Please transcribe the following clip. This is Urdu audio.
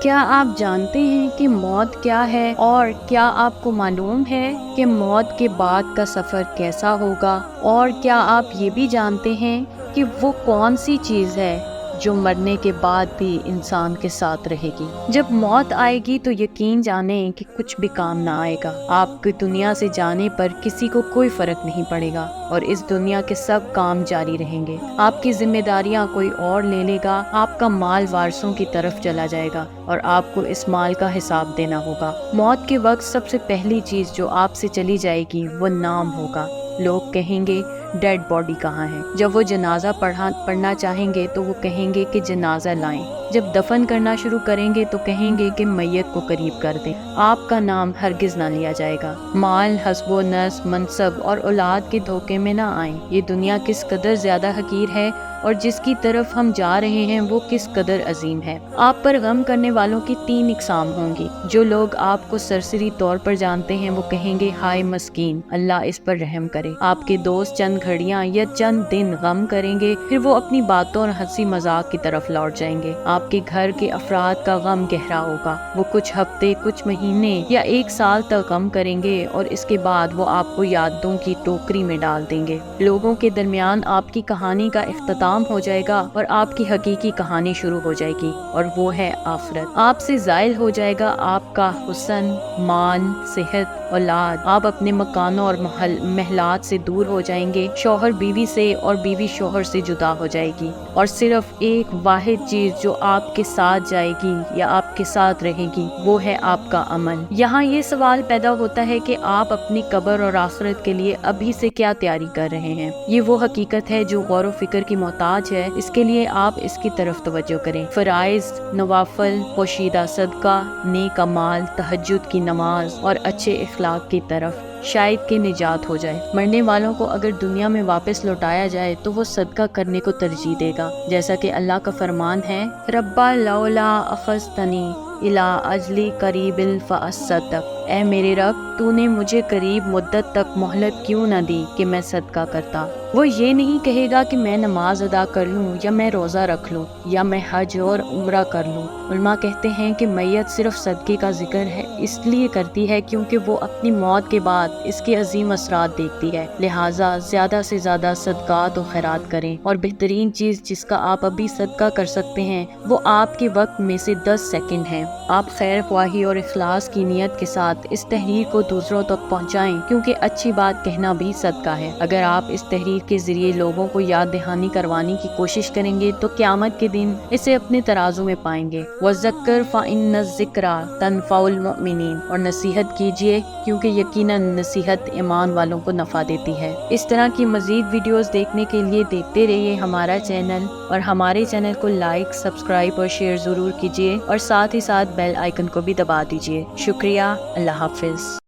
کیا آپ جانتے ہیں کہ موت کیا ہے؟ اور کیا آپ کو معلوم ہے کہ موت کے بعد کا سفر کیسا ہوگا؟ اور کیا آپ یہ بھی جانتے ہیں کہ وہ کون سی چیز ہے جو مرنے کے بعد بھی انسان کے ساتھ رہے گی؟ جب موت آئے گی تو یقین جانیں کہ کچھ بھی کام نہ آئے گا۔ آپ کی دنیا سے جانے پر کسی کو کوئی فرق نہیں پڑے گا اور اس دنیا کے سب کام جاری رہیں گے۔ آپ کی ذمہ داریاں کوئی اور لے لے گا، آپ کا مال وارثوں کی طرف چلا جائے گا اور آپ کو اس مال کا حساب دینا ہوگا۔ موت کے وقت سب سے پہلی چیز جو آپ سے چلی جائے گی وہ نام ہوگا۔ لوگ کہیں گے ڈیڈ باڈی کہاں ہے؟ جب وہ جنازہ پڑھنا چاہیں گے تو وہ کہیں گے کہ جنازہ لائیں۔ جب دفن کرنا شروع کریں گے تو کہیں گے کہ میت کو قریب کر دیں۔ آپ کا نام ہرگز نہ لیا جائے گا۔ مال، حسب و نسب، منصب اور اولاد کے دھوکے میں نہ آئیں۔ یہ دنیا کس قدر زیادہ حقیر ہے اور جس کی طرف ہم جا رہے ہیں وہ کس قدر عظیم ہے۔ آپ پر غم کرنے والوں کی 3 اقسام ہوں گی۔ جو لوگ آپ کو سرسری طور پر جانتے ہیں وہ کہیں گے ہائے مسکین، اللہ اس پر رحم کرے۔ آپ کے دوست چند گھڑیاں یا چند دن غم کریں گے، پھر وہ اپنی باتوں اور ہنسی مذاق کی طرف لوٹ جائیں گے۔ آپ کے گھر کے افراد کا غم گہرا ہوگا۔ وہ کچھ ہفتے، کچھ مہینے یا 1 سال تک غم کریں گے اور اس کے بعد وہ آپ کو یادوں کی ٹوکری میں ڈال دیں گے۔ لوگوں کے درمیان آپ کی کہانی کا اختتام ہو جائے گا اور آپ کی حقیقی کہانی شروع ہو جائے گی اور وہ ہے آخرت۔ آپ سے زائل ہو جائے گا آپ کا حسن، مال، صحت، اولاد۔ آپ اپنے مکانوں اور محلات سے دور ہو جائیں گے۔ شوہر بیوی سے اور بیوی شوہر سے جدا ہو جائے گی اور صرف ایک واحد چیز جو آپ کے ساتھ جائے گی یا آپ کے ساتھ رہے گی وہ ہے آپ کا عمل۔ یہاں یہ سوال پیدا ہوتا ہے کہ آپ اپنی قبر اور آخرت کے لیے ابھی سے کیا تیاری کر رہے ہیں؟ یہ وہ حقیقت ہے جو غور و فکر کی محتاج ہے۔ اس کے لیے آپ اس کی طرف توجہ کریں۔ فرائض، نوافل، پوشیدہ صدقہ، نیک اعمال، تہجد کی نماز اور اچھے اخلاق کی طرف، شاید کہ نجات ہو جائے۔ مرنے والوں کو اگر دنیا میں واپس لوٹایا جائے تو وہ صدقہ کرنے کو ترجیح دے گا، جیسا کہ اللہ کا فرمان ہے ربا لولا اخذتنی الی اجلی قریب فاصدق، اے میرے رب تو نے مجھے قریب مدت تک مہلت کیوں نہ دی کہ میں صدقہ کرتا۔ وہ یہ نہیں کہے گا کہ میں نماز ادا کر لوں یا میں روزہ رکھ لوں یا میں حج اور عمرہ کر لوں۔ علماء کہتے ہیں کہ میت صرف صدقے کا ذکر ہے اس لیے کرتی ہے کیونکہ وہ اپنی موت کے بعد اس کے عظیم اثرات دیکھتی ہے، لہٰذا زیادہ سے زیادہ صدقات و خیرات کریں۔ اور بہترین چیز جس کا آپ ابھی صدقہ کر سکتے ہیں وہ آپ کے وقت میں سے 10 سیکنڈ ہیں۔ آپ خیر خواہی اور اخلاص کی نیت کے ساتھ اس تحریر کو دوسروں تک پہنچائیں کیونکہ اچھی بات کہنا بھی صدقہ ہے۔ اگر آپ اس تحریر کے ذریعے لوگوں کو یاد دہانی کروانے کی کوشش کریں گے تو قیامت کے دن اسے اپنے ترازو میں پائیں گے۔ وَذَكِّرْ فَإِنَّ الذِّكْرَىٰ تَنفَعُ الْمُؤْمِنِينَ، اور نصیحت کیجیے کیونکہ یقیناً نصیحت ایمان والوں کو نفع دیتی ہے۔ اس طرح کی مزید ویڈیوز دیکھنے کے لیے دیکھتے رہیے ہمارا چینل اور ہمارے چینل کو لائک، سبسکرائب اور شیئر ضرور کیجیے اور ساتھ ہی ساتھ بیل آئیکن کو بھی دبا دیجیے۔ شکریہ، اللہ حافظ۔